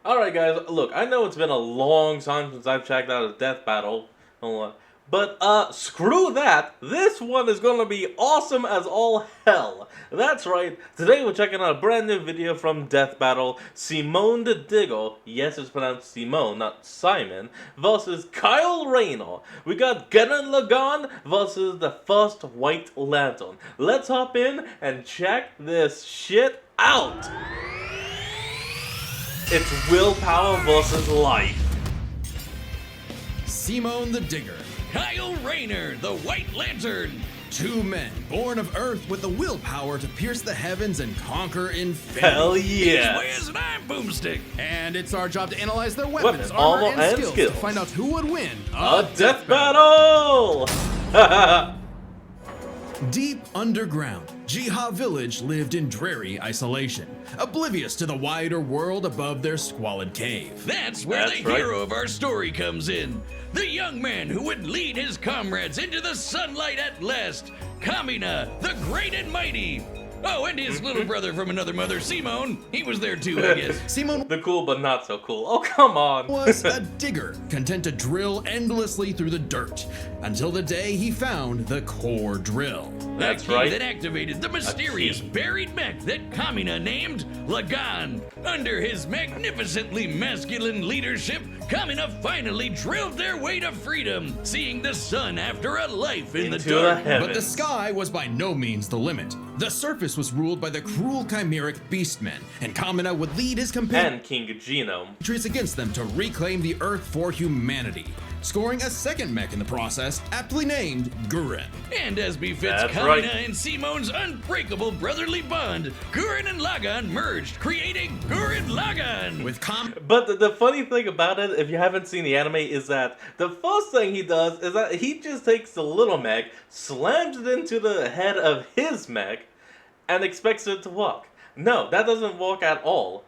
Alright guys, look, I know it's been a long time since I've checked out a death battle, but screw that, this one is gonna be awesome as all hell. That's right, today we're checking out a brand new video from Death Battle, Simone the Digger, yes it's pronounced Simone, not Simon, versus Kyle Rayner. We got Gurren Lagann versus the first White Lantern. Let's hop in and check this shit out! It's willpower versus life. Simone the Digger. Kyle Rayner, the White Lantern. Two men born of Earth with the willpower to pierce the heavens and conquer infinity. Hell yeah! He's and I'm Boomstick. And it's our job to analyze their weapons, Weapon, armor, armor, and and skills to find out who would win A death battle! Deep underground, Jiha village lived in dreary isolation, oblivious to the wider world above their squalid cave. That's where That's the right. hero of our story comes in. The young man who would lead his comrades into the sunlight at last. Kamina, the great and mighty. Oh, and his little brother from another mother, Simone. He was there too, I guess. Simone The cool but not so cool. Oh, come on. was a digger, content to drill endlessly through the dirt, until the day he found the core drill. That's The key right. that activated the mysterious key. buried mech that Kamina named Lagann. Under his magnificently masculine leadership, Kamina finally drilled their way to freedom, seeing the sun after a life in Into the dark. the heavens. But the sky was by no means the limit. The surface was ruled by the cruel chimeric beastmen, and Kamina would lead his companions And King Genome. against them to reclaim the Earth for humanity, scoring a second mech in the process, aptly named Gurren. And as befits That's Kamina right. and Simone's unbreakable brotherly bond, Gurren and Lagann merged, creating Gurren Lagann. With But the funny thing about it, if you haven't seen the anime, is that the first thing he does is that he just takes the little mech, slams it into the head of his mech, and expects it to walk. No, that doesn't work at all.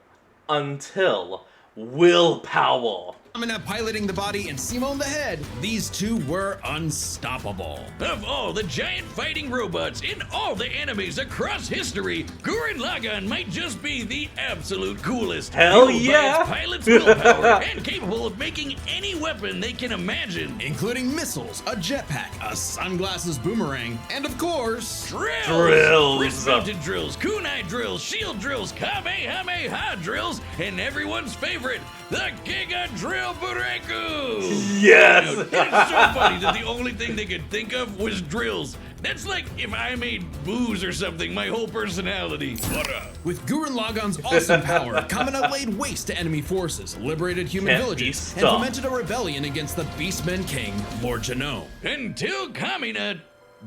Until willpower. Kamina piloting the body and Simone the head, these two were unstoppable. Of all the giant fighting robots in all the animes across history, Gurren Lagann might just be the absolute coolest. Hell Fueled by yeah. its pilot's willpower and capable of making any weapon they can imagine. Including missiles, a jetpack, a sunglasses boomerang, and of course, Drills. Wrist-mounted drills, kunai drills, shield drills, kamehameha drills, and everyone's favorite, the Giga Drill Bureku! Yes! It's so funny that the only thing they could think of was drills. That's like if I made booze or something, my whole personality. What up? with Gurren Lagann's awesome power, Kamina laid waste to enemy forces, liberated human Can't be villages, and stopped. fomented a rebellion against the Beastmen King, Lord Genome. Until Kamina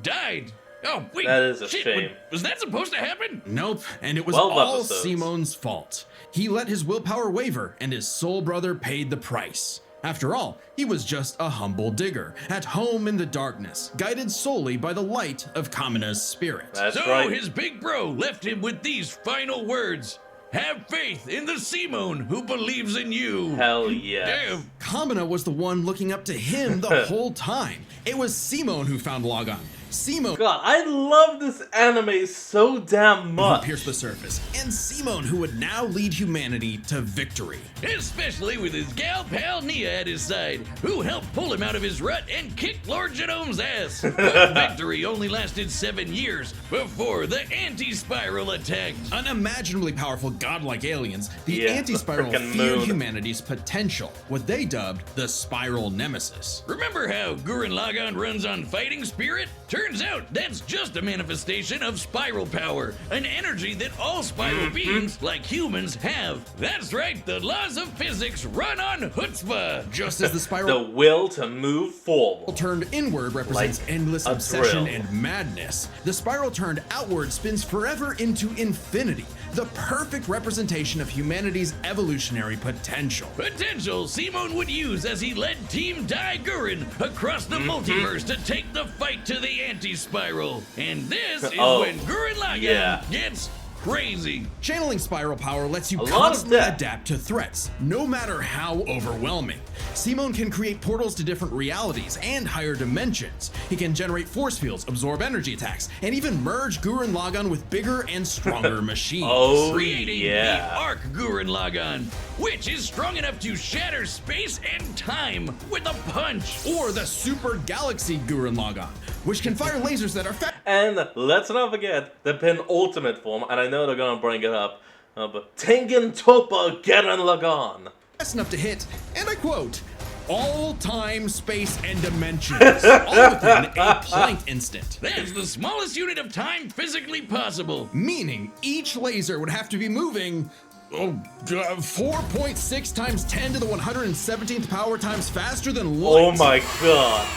died. Oh, wait. That is a shit, shame. Was that supposed to happen? Nope, and it was 12 all episodes. Simone's fault. He let his willpower waver, and his soul brother paid the price. After all, he was just a humble digger, at home in the darkness, guided solely by the light of Kamina's spirit. That's So right. his big bro left him with these final words. Have faith in the Simone who believes in you. Hell yeah. Damn. Kamina was the one looking up to him the whole time. It was Simone who found Lagann. Simone God, I love this anime so damn who much. pierced the surface, and Simone who would now lead humanity to victory. Especially with his gal pal Nia at his side, who helped pull him out of his rut and kick Lord Genome's ass. But victory only lasted 7 years before the anti-spiral attacked. Unimaginably powerful godlike aliens, the Yeah, the anti-spiral frickin' feared moon. humanity's potential, what they dubbed the spiral nemesis. Remember how Gurren Lagann runs on fighting spirit? Turns out that's just a manifestation of spiral power, an energy that all spiral beings, like humans, have. That's right, the laws of physics run on chutzpah. Just as the The spiral will to move forward. turned inward represents Like endless a obsession drill. and madness, the spiral turned outward spins forever into infinity, the perfect representation of humanity's evolutionary potential. Potential Simone would use as he led Team Dai Gurren across the multiverse to take the fight to the anti-spiral. And this is Oh, when Gurren Lagann yeah. gets crazy. Channeling spiral power lets you A lot of constantly depth. adapt to threats, no matter how overwhelming. Simon can create portals to different realities and higher dimensions. He can generate force fields, absorb energy attacks, and even merge Gurren Lagann with bigger and stronger machines. Oh, Creating yeah. the Arc Gurren Lagann, which is strong enough to shatter space and time with a punch. Or the Super Galaxy Gurren Lagann, which can fire lasers that are And let's not forget the penultimate form, and I know they're gonna bring it up, but Tengen Toppa Gurren Lagann. fast enough to hit, and I quote, all time, space, and dimensions, all within a Planck instant. That's the smallest unit of time physically possible. Meaning each laser would have to be moving 4.6 times 10 to the 117th power times faster than light. Oh my god.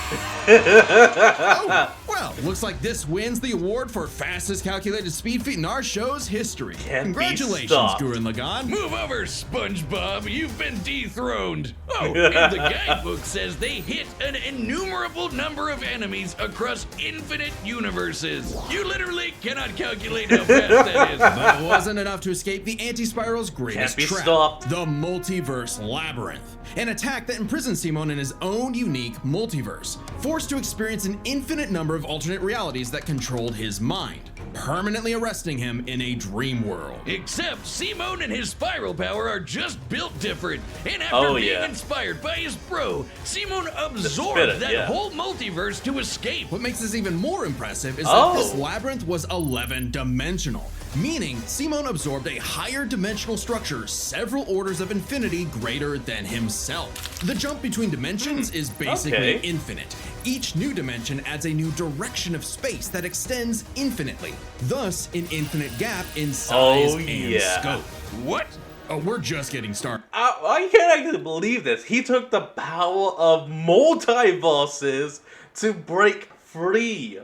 Oh, well, looks like this wins the award for fastest calculated speed feat in our show's history. Can't be Congratulations, stopped. Gurren Lagann. Move over, SpongeBob. You've been dethroned. Oh, and the guidebook says they hit an innumerable number of enemies across infinite universes. You literally cannot calculate how fast that is. But it wasn't enough to escape the anti-spiral's greatest Can't be trap, stopped. the multiverse labyrinth. An attack that imprisons Simon in his own unique multiverse, forced to experience an infinite number of alternate realities that controlled his mind, permanently arresting him in a dream world. Except Simon and his spiral power are just built different. And after Oh, being yeah. inspired by his bro, Simon absorbed spirit, that yeah. whole multiverse to escape. What makes this even more impressive is Oh. that this labyrinth was 11-dimensional, meaning Simon absorbed a higher dimensional structure several orders of infinity greater than himself. The jump between dimensions is basically Okay. infinite. Each new dimension adds a new direction of space that extends infinitely, thus an infinite gap in size Oh, and yeah. scope. What? Oh, we're just getting started. I can't actually believe this. He took the power of multiverses to break free.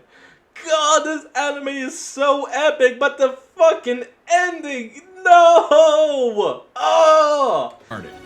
God, this anime is so epic, but the fucking ending, no! Oh!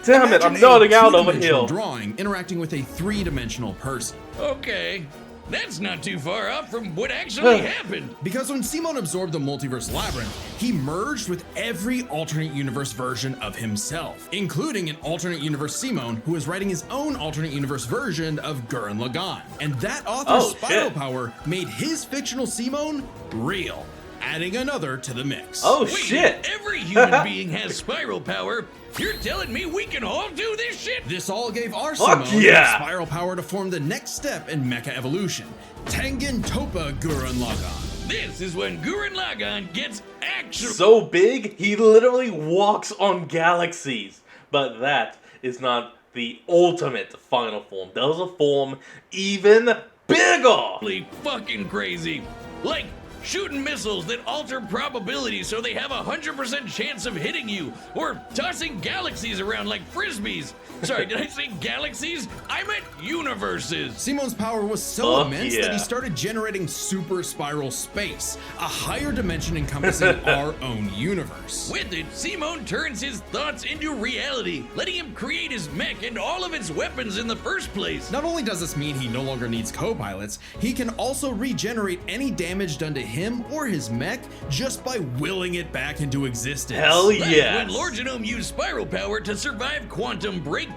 Damn it, I'm Imagine nodding a out over two-dimensional here. drawing interacting with a three-dimensional person. Okay. That's not too far off from what actually happened. Because when Simon absorbed the multiverse labyrinth, he merged with every alternate universe version of himself, including an alternate universe Simon who is writing his own alternate universe version of Gurren Lagann. And that author's Oh, spiral shit. power made his fictional Simon real, adding another to the mix. Oh Wait, shit! every human being has spiral power. You're telling me we can all do this shit? This all gave our Fuck Simon yeah! spiral power to form the next step in mecha evolution, Tengen Toppa Gurren Lagann. This is when Gurren Lagann gets actual. So big, he literally walks on galaxies. But that is not the ultimate final form. There's a form even bigger! Fucking crazy. Like shooting missiles that alter probability so they have a 100% chance of hitting you, or tossing galaxies around like frisbees. Sorry, did I say galaxies? I meant universes. Simon's power was so Fuck immense that yeah. he started generating super spiral space, a higher dimension encompassing our own universe. With it, Simon turns his thoughts into reality, letting him create his mech and all of its weapons in the first place. Not only does this mean he no longer needs co-pilots, he can also regenerate any damage done to him or his mech just by willing it back into existence. Hell Like yes! when Lord Genome used spiral power to survive quantum breakdown.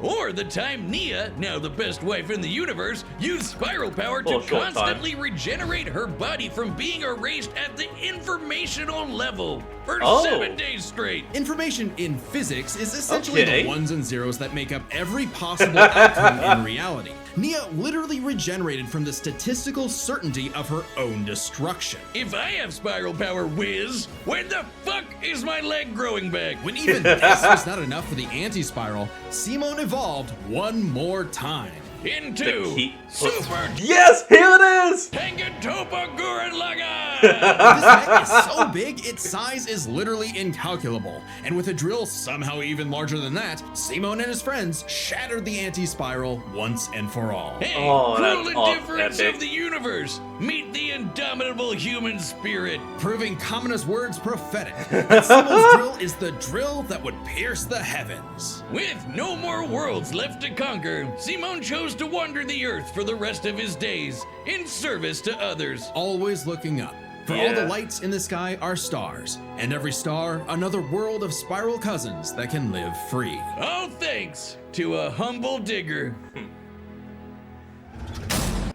Or the time Nia, now the best wife in the universe, used spiral power to Oh, short time. constantly regenerate her body from being erased at the informational level for Oh. 7 days straight. Information in physics is essentially Okay. the ones and zeros that make up every possible outcome in reality. Nia literally regenerated from the statistical certainty of her own destruction. If I have spiral power, Wiz, when the fuck is my leg growing back? When even this was not enough for the anti-spiral, Simon evolved one more time. Into key- Super Yes, here it is! Tengen Toppa Gurren Lagann! This mech is so big, its size is literally incalculable. And with a drill somehow even larger than that, Simon and his friends shattered the anti-spiral once and for all. Hey, Oh, cruel that's indifference epic. of the universe! Meet the indomitable human spirit! Proving Kamina's words prophetic, that Simon's drill is the drill that would pierce the heavens. With no more worlds left to conquer, Simon chose to wander the earth for the rest of his days, in service to others. Always looking up, For all the lights in the sky are stars, and every star another world of spiral cousins that can live free. All thanks to a humble digger.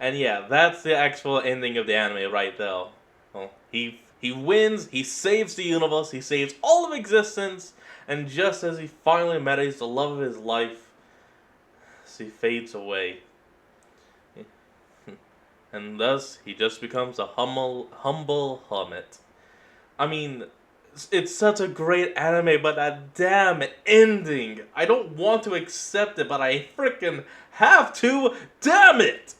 And yeah, that's the actual ending of the anime right there. Well, he wins, he saves the universe, he saves all of existence, and just as he finally marries the love of his life, he fades away. And thus, he just becomes a humble hermit. I mean, it's such a great anime, but that damn ending. I don't want to accept it, but I freaking have to. Damn it!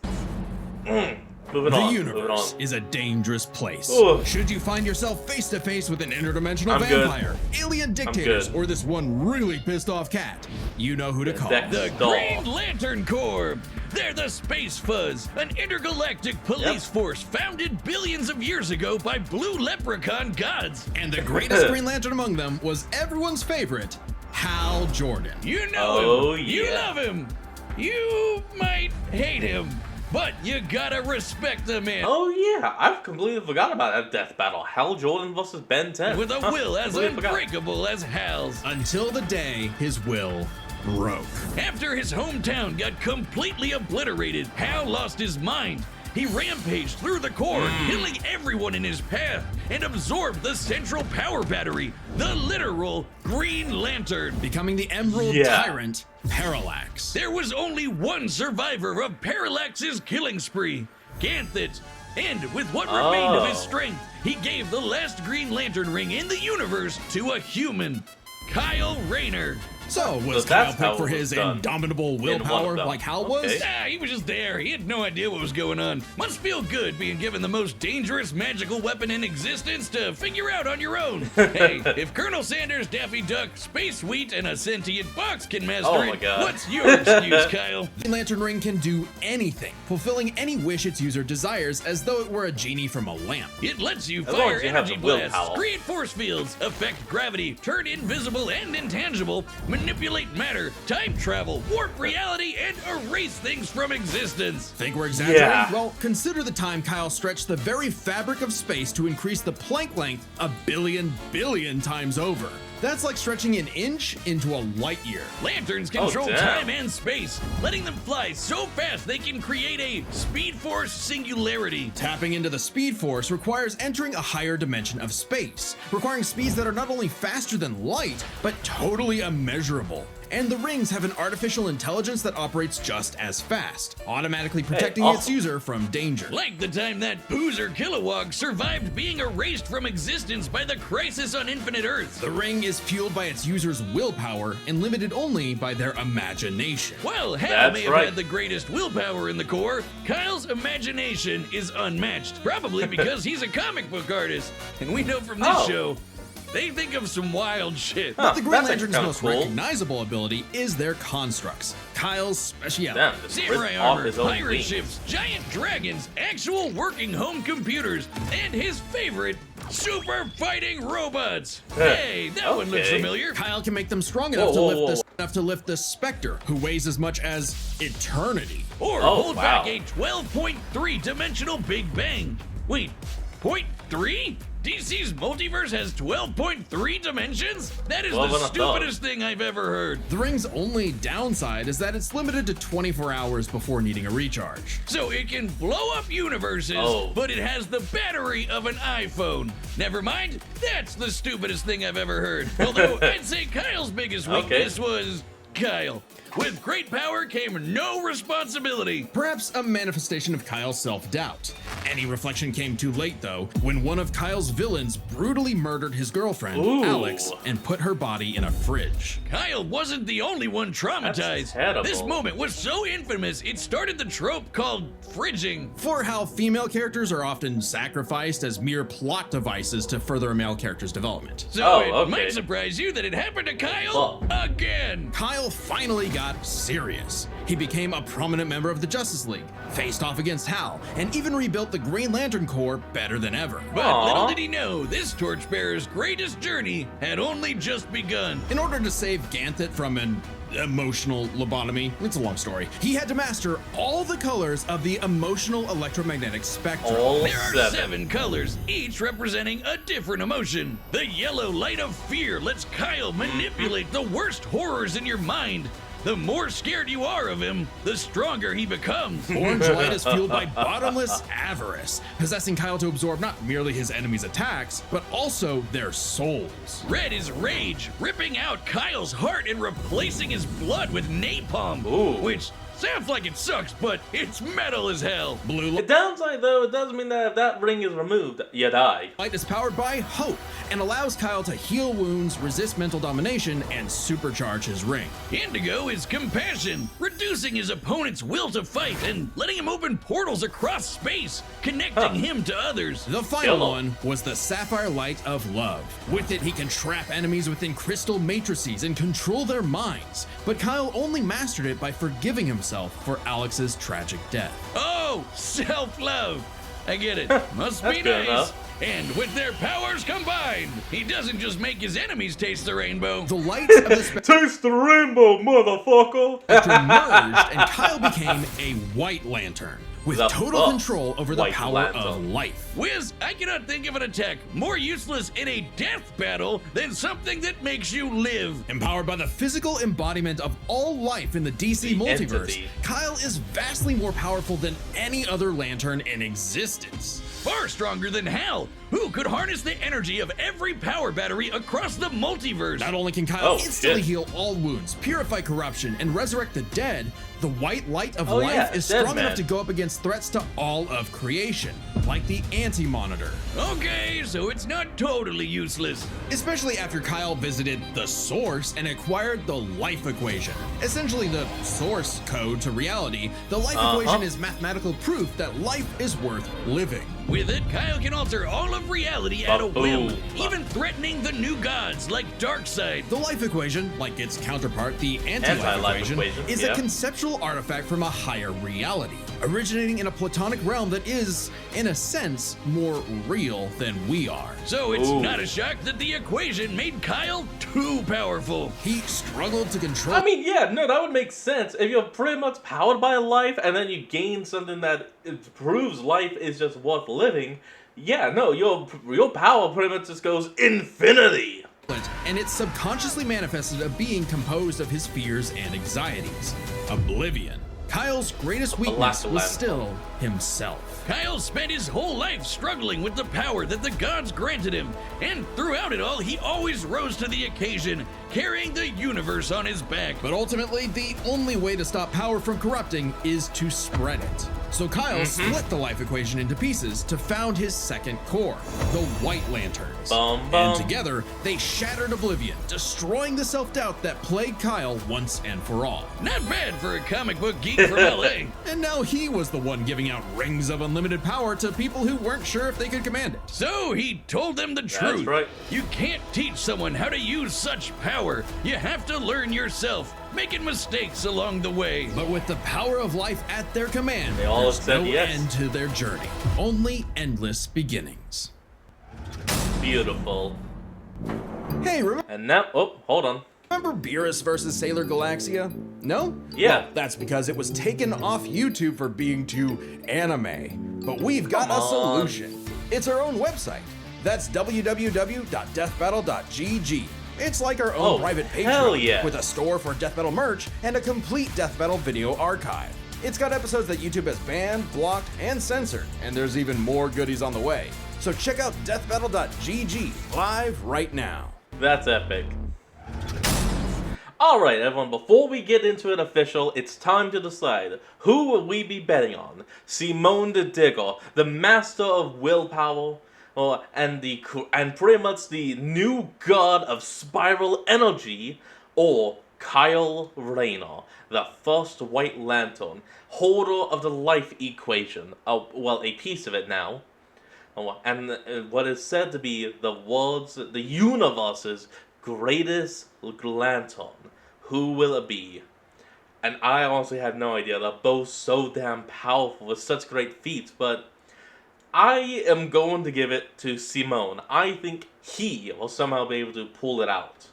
Moving on. The universe is a dangerous place. Ugh. Should you find yourself face to face with an interdimensional I'm good. vampire, alien dictators, good. or this one really pissed off cat, you know who to call. The Green Lantern Corps. They're the Space Fuzz, an intergalactic police force founded billions of years ago by blue leprechaun gods. And the greatest Green Lantern among them was everyone's favorite, Hal Jordan. You know him. Yeah. You love him. You might hate him. But you gotta respect the man. Oh yeah, I've completely forgot about that death battle. Hal Jordan versus Ben 10. With a will as completely forgot. unbreakable as Hal's. Until the day his will broke. After his hometown got completely obliterated, Hal lost his mind. He rampaged through the core, killing everyone in his path, and absorbed the central power battery, the literal Green Lantern. Becoming the Emerald Yeah. Tyrant, Parallax. There was only one survivor of Parallax's killing spree, Ganthet. And with what remained of his strength, he gave the last Green Lantern ring in the universe to a human, Kyle Rayner. So, was So Kyle that's how picked for it was his done. indomitable In one willpower of them. like Hal was? Okay. He was just there. He had no idea what was going on. Must feel good being given the most dangerous magical weapon in existence to figure out on your own. Hey, if Colonel Sanders, Daffy Duck, Space Sweet, and a sentient box can master Oh my it, God. what's your excuse, Kyle? Green Lantern ring can do anything, fulfilling any wish its user desires as though it were a genie from a lamp. It lets you long fire as you have energy the blasts, willpower. create force fields, affect gravity, turn invisible and intangible, manipulate matter, time travel, warp reality, and erase things from existence. Think we're exaggerating? Yeah. Well, consider the time Kyle stretched the very fabric of space to increase the Planck length a billion times over. That's like stretching an inch into a light year. Lanterns control damn. time and space, letting them fly so fast they can create a Speed Force singularity. Tapping into the Speed Force requires entering a higher dimension of space, requiring speeds that are not only faster than light, but totally immeasurable. And the rings have an artificial intelligence that operates just as fast, automatically protecting its awesome. user from danger. Like the time that Poozer Kilowog survived being erased from existence by the Crisis on Infinite Earths. The ring is fueled by its user's willpower and limited only by their imagination. While Hal That's may have right. had the greatest willpower in the Corps, Kyle's imagination is unmatched. Probably because he's a comic book artist. And we know from this Oh. show, they think of some wild shit. But the Green That's Lantern's kinda most cool. recognizable ability is their constructs. Kyle's speciality. Damn, just Samurai ripped off armor, his own pirate wings. ships, giant dragons, actual working home computers, and his favorite, super fighting robots. Hey, that one looks Okay. familiar. Kyle can make them strong enough to lift the Spectre, who weighs as much as eternity. Or Oh, hold wow. back a 12.3 dimensional Big Bang. Wait, 0.3? DC's multiverse has 12.3 dimensions? That is 12 the and a third. stupidest thing I've ever heard. The ring's only downside is that it's limited to 24 hours before needing a recharge. So it can blow up universes, Oh. but it has the battery of an iPhone. Never mind, that's the stupidest thing I've ever heard. Although I'd say Kyle's biggest weakness was Kyle. With great power came no responsibility. Perhaps a manifestation of Kyle's self-doubt. Any reflection came too late, though, when one of Kyle's villains brutally murdered his girlfriend, Ooh. Alex, and put her body in a fridge. Kyle wasn't the only one traumatized. That's terrible. This moment was so infamous, it started the trope called fridging. For how female characters are often sacrificed as mere plot devices to further a male character's development. So Oh, it okay. might surprise you that it happened to Kyle again. Kyle finally got serious. He became a prominent member of the Justice League, faced off against Hal, and even rebuilt the Green Lantern Corps better than ever. But Aw. little did he know, this torchbearer's greatest journey had only just begun. In order to save Ganthet from an emotional lobotomy. It's a long story. He had to master all the colors of the emotional electromagnetic spectrum. All There are 7 colors, each representing a different emotion. The yellow light of fear lets Kyle manipulate the worst horrors in your mind. The more scared you are of him, the stronger he becomes. Orange light is fueled by bottomless avarice, possessing Kyle to absorb not merely his enemies' attacks, but also their souls. Red is rage, ripping out Kyle's heart and replacing his blood with napalm. Ooh. Which sounds like it sucks, but it's metal as hell. Blue The downside, though, it does mean that if that ring is removed, you die. light is powered by hope and allows Kyle to heal wounds, resist mental domination, and supercharge his ring. Indigo is compassion, reducing his opponent's will to fight and letting him open portals across space, connecting him to others. The final Yellow. one was the sapphire light of love. With it, he can trap enemies within crystal matrices and control their minds. But Kyle only mastered it by forgiving himself for Alex's tragic death. Oh, self-love. I get it. Must be That's good nice. enough. And with their powers combined, he doesn't just make his enemies taste the rainbow. The lights of the Taste the rainbow, motherfucker! spectrum merged, and Kyle became a white lantern with The total fuck? control over the White power lantern. of life. Wiz, I cannot think of an attack more useless in a death battle than something that makes you live. Empowered by the physical embodiment of all life in the DC The multiverse, entity. Kyle is vastly more powerful than any other lantern in existence. Far stronger than Hal, who could harness the energy of every power battery across the multiverse. Not only can Kyle Oh, instantly shit. heal all wounds, purify corruption, and resurrect the dead, the white light of Oh, life yeah, is dead strong enough man. to go up against threats to all of creation, like the Anti-Monitor. Okay, so it's not totally useless. Especially after Kyle visited the Source and acquired the life equation. Essentially the source code to reality, the life equation is mathematical proof that life is worth living. With it, Kyle can alter all of reality at a whim, Ba-boom. even threatening the new gods like Darkseid. The life equation, like its counterpart, the anti-life Anti-life equation, equation, is yeah. a conceptual artifact from a higher reality, originating in a platonic realm that is, in a sense, more real than we are. So it's Ooh. not a shock that the equation made Kyle too powerful. He struggled to control. I mean, yeah, no, that would make sense. If you're pretty much powered by life and then you gain something that it proves life is just worth living, yeah, no, your power pretty much just goes infinity. and it subconsciously manifested a being composed of his fears and anxieties. Oblivion. Kyle's greatest weakness was still himself. Kyle spent his whole life struggling with the power that the gods granted him, and throughout it all, he always rose to the occasion, carrying the universe on his back. But ultimately, the only way to stop power from corrupting is to spread it. So Kyle split the life equation into pieces to found his second core, the White Lanterns. Bum, And bum. together, they shattered Oblivion, destroying the self-doubt that plagued Kyle once and for all. Not bad for a comic book geek from LA. And now he was the one giving out rings of unlimited power to people who weren't sure if they could command it. So he told them the truth. right. You can't teach someone how to use such power. You have to learn yourself, making mistakes along the way. But with the power of life at their command, They all there's said no yes. end to their journey, only endless beginnings. Beautiful. Hey, And now, oh, hold on. remember Beerus versus Sailor Galaxia? No? Yeah. Well, that's because it was taken off YouTube for being too anime. But we've got Come a on. solution. It's our own website. That's www.deathbattle.gg. It's like our own Oh, private hell Patreon yeah. with a store for Death Battle merch and a complete Death Battle video archive. It's got episodes that YouTube has banned, blocked, and censored, and there's even more goodies on the way. So check out deathbattle.gg live right now. That's epic. Alright, everyone, before we get into it official, it's time to decide who will we be betting on? Simone the Digger, the master of willpower, and pretty much the new god of spiral energy, or Kyle Rayner, the first White Lantern, holder of the life equation, well, a piece of it now, and what is said to be the universe's greatest lantern. Who will it be? And I honestly have no idea. They're both so damn powerful with such great feats, but I am going to give it to Simone. I think he will somehow be able to pull it out.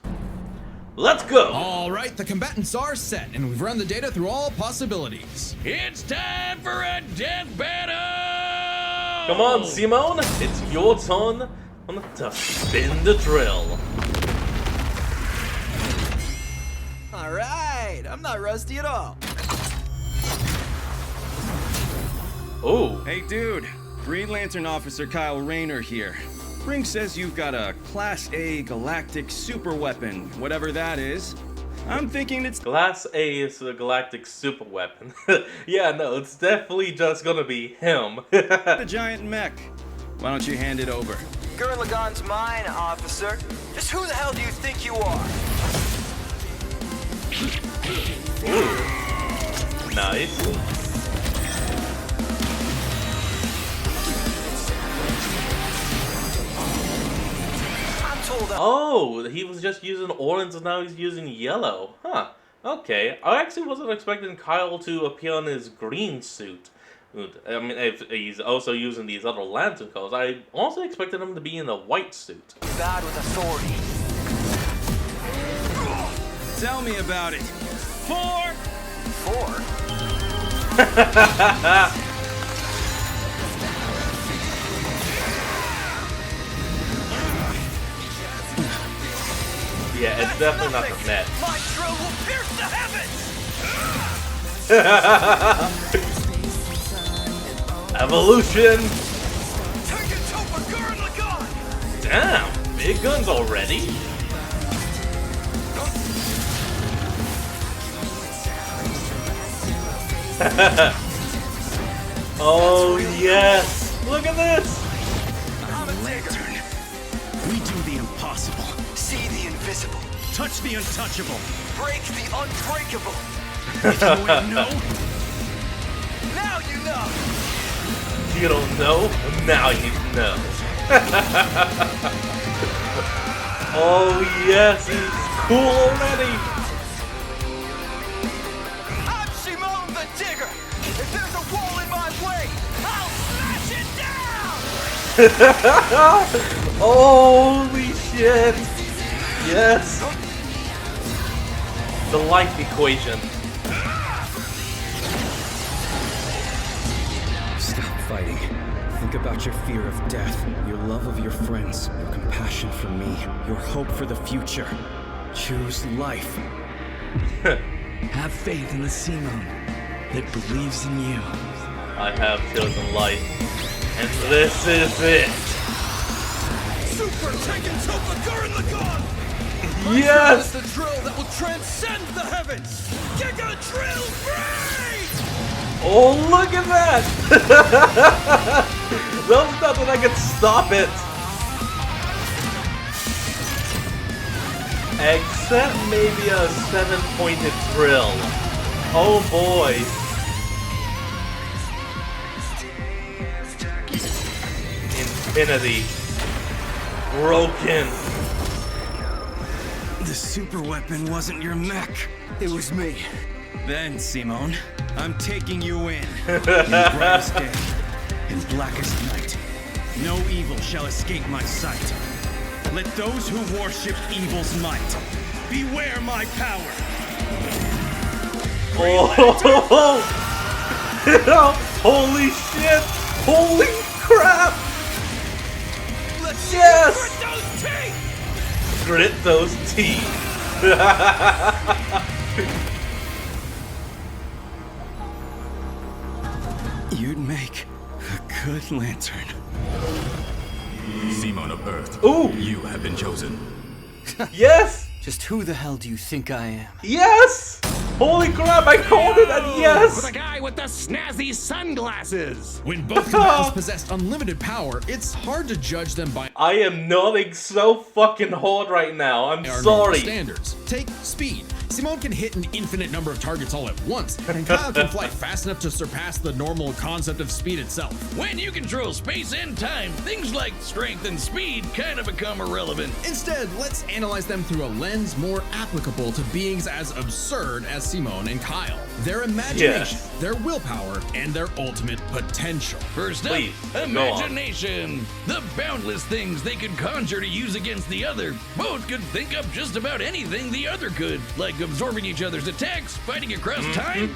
Let's go! All right, the combatants are set, and we've run the data through all possibilities. It's time for a death battle! Come on, Simone, it's your turn to spin the drill. All right, I'm not rusty at all. Oh, Hey dude, Green Lantern Officer Kyle Rayner here. Ring says you've got a Class A galactic super weapon, whatever that is. I'm thinking it's Class A is a galactic super weapon. Yeah, no, it's definitely just gonna be him. the giant mech. Why don't you hand it over? Gurren Lagann's mine, officer. Just who the hell do you think you are? Ooh. Nice. Oh, he was just using orange and now he's using yellow. Huh. Okay. I actually wasn't expecting Kyle to appear in his green suit. I mean, if he's also using these other lantern colors, I also expected him to be in a white suit. Bad with authority. Tell me about it. 4! 4? Yeah, it's definitely not the net. My drill will pierce the heavens! Evolution! Take it to Gurren Lagann! Damn, big guns already? Oh yes! Look at this! I'm a lantern. We do the impossible. See the invisible. Touch the untouchable. Break the unbreakable. If you ain't know, Now you know. You don't know? Now you know. Oh yes, he's cool already! I'm Simone the Digger. If there's a wall in my way, I'll smash it down! Holy shit! Yes! The life equation. Stop fighting. Think about your fear of death, your love of your friends, your compassion for me, your hope for the future. Choose life. Have faith in the Simone that believes in you. I have chosen life. And this is it! Super Tekken Topa Gurren Lagann! Yes! The drill that will transcend the heavens! Giga Drill Break! Oh, look at that! There's nothing that can stop it! Except maybe a 7-pointed drill. Oh boy. Infinity. Broken. the super weapon wasn't your mech. It was me. Then, Simone, I'm taking you in. In brightest day, in blackest night, no evil shall escape my sight. Let those who worship evil's might beware my power. Oh! Holy shit! Holy crap! Let's Yes! grit those teeth! Grit those teeth! You'd make a good lantern. Simone of Earth, Ooh! you have been chosen. Yes! Just who the hell do you think I am? Yes! Holy crap, I called it and yes! The guy with the snazzy sunglasses. When both combatants possess unlimited power, it's hard to judge them by I am nodding so fucking hard right now. I'm our normal sorry. standards. Take speed. Simone can hit an infinite number of targets all at once, and Kyle can fly fast enough to surpass the normal concept of speed itself. When you control space and time, things like strength and speed kind of become irrelevant. Instead, let's analyze them through a lens more applicable to beings as absurd as Simone and Kyle. Their imagination, their willpower, and their ultimate potential. First up, Please, go on. imagination. The boundless things they could conjure to use against the other. Both could think up just about anything the other could, like absorbing each other's attacks, fighting across time,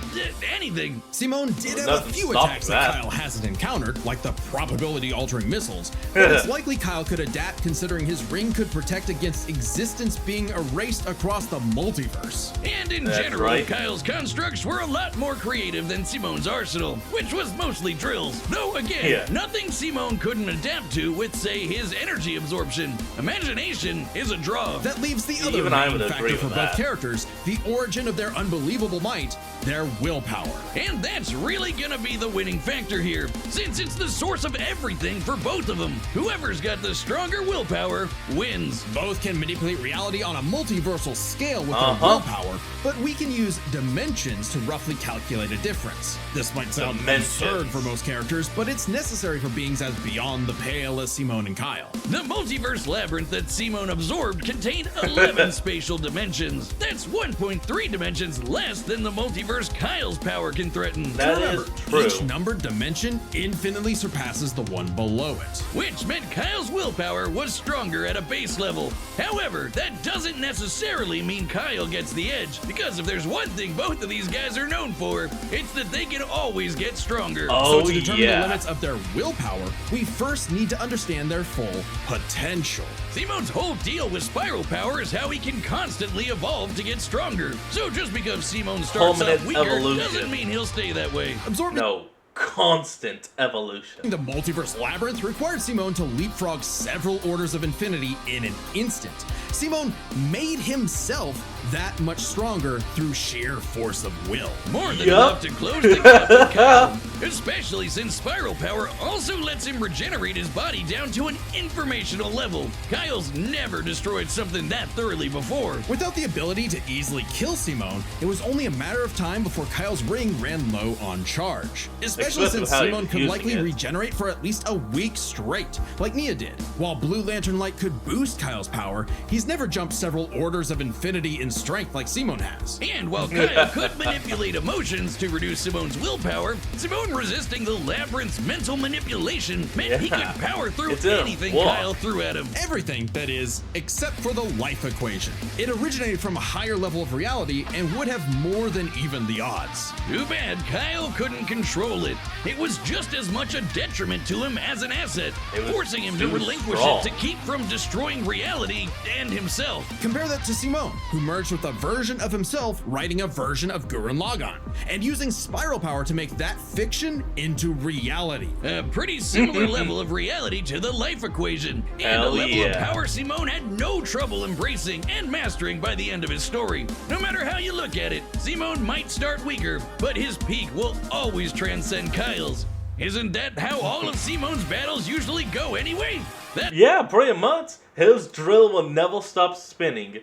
anything. Simone did have a Nothing few stops attacks that that. Kyle hasn't encountered, like the probability-altering missiles, but it's likely Kyle could adapt considering his ring could protect against existence being erased across the multiverse. And in That's general, right. Kyle's constructs were a lot more creative than Simone's arsenal, which was mostly drills. Though again, nothing Simone couldn't adapt to with, say, his energy absorption. Imagination is a draw. That leaves the other Even I main would factor agree for with both that. characters, the origin of their unbelievable might, their willpower. And that's really gonna be the winning factor here, since it's the source of everything for both of them. Whoever's got the stronger willpower wins. Both can manipulate reality on a multiversal scale with their willpower, but we can use dimensions to roughly calculate a difference. This might sound Dimensions. absurd for most characters, but it's necessary for beings as beyond the pale as Simone and Kyle. The multiverse labyrinth that Simone absorbed contained 11 spatial dimensions. That's 1.3 dimensions less than the multiverse Kyle's power can threaten. That Remember, is true. each numbered dimension infinitely surpasses the one below it. Which meant Kyle's willpower was stronger at a base level. However, that doesn't necessarily mean Kyle gets the edge, because if there's one thing both of these guys are known for, it's that they can always get stronger. Oh, So to determine yeah. the limits of their willpower, we first need to understand their full potential. Simone's whole deal with spiral power is how he can constantly evolve to get stronger. So just because Simone starts Permanent off weaker evolution. doesn't mean he'll stay that way. Absorbing No, constant evolution. the multiverse labyrinth required Simone to leapfrog several orders of infinity in an instant. Simone made himself that much stronger through sheer force of will. More than Yup. enough to close the gap with Kyle, especially since spiral power also lets him regenerate his body down to an informational level. Kyle's never destroyed something that thoroughly before. Without the ability to easily kill Simone, it was only a matter of time before Kyle's ring ran low on charge. Especially Except since how he Simone was could using likely it. regenerate for at least a week straight, like Nia did. While Blue Lantern Light could boost Kyle's power, he's never jumped several orders of infinity in strength like Simone has. And while Kyle could manipulate emotions to reduce Simone's willpower, Simone resisting the labyrinth's mental manipulation meant he could Yeah. power through It's in a anything block. Kyle threw at him. Everything, that is, except for the life equation. It originated from a higher level of reality and would have more than even the odds. Too bad Kyle couldn't control it. It was just as much a detriment to him as an asset, It was forcing him to too relinquish strong. it to keep from destroying reality and himself. Compare that to Simone, who merged with a version of himself writing a version of Gurren Lagann, and using spiral power to make that fiction into reality. A pretty similar level of reality to the life equation, and Hell a level of yeah. power Simone had no trouble embracing and mastering by the end of his story. No matter how you look at it, Simone might start weaker, but his peak will always transcend Kyle's. Isn't that how all of Simone's battles usually go anyway? That Yeah, pretty much. His drill will never stop spinning.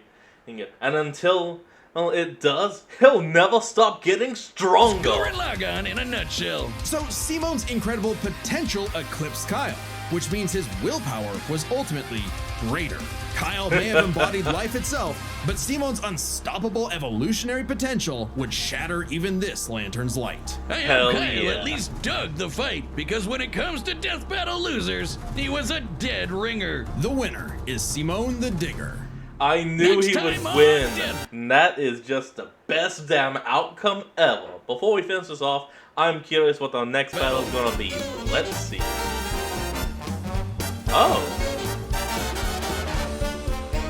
And until it does, he'll never stop getting stronger. Gurren Lagann in a nutshell. So Simone's incredible potential eclipsed Kyle, which means his willpower was ultimately greater. Kyle may have embodied life itself, but Simone's unstoppable evolutionary potential would shatter even this lantern's light. I Hell hope Kyle yeah. at least dug the fight, because when it comes to death battle losers, he was a dead ringer. The winner is Simone the Digger. I knew Next he would time on win. Death- And that is just the best damn outcome ever. Before we finish this off, I'm curious what the next battle is gonna be. Let's see. Oh.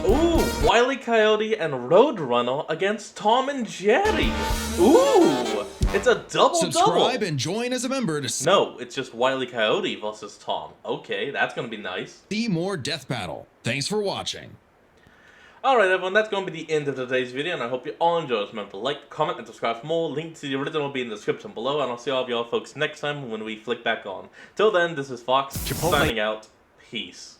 Ooh, Wile E. Coyote and Roadrunner against Tom and Jerry. Ooh, it's a double-double. Subscribe and join as a member to No, it's just Wile E. Coyote versus Tom. Okay, that's gonna be nice. see more Death Battle. Thanks for watching. Alright everyone, that's going to be the end of today's video, and I hope you all enjoyed. Remember to like, comment, and subscribe for more. Link to the original will be in the description below, and I'll see all of y'all folks next time when we flick back on. Till then, this is Fox, signing out. Peace.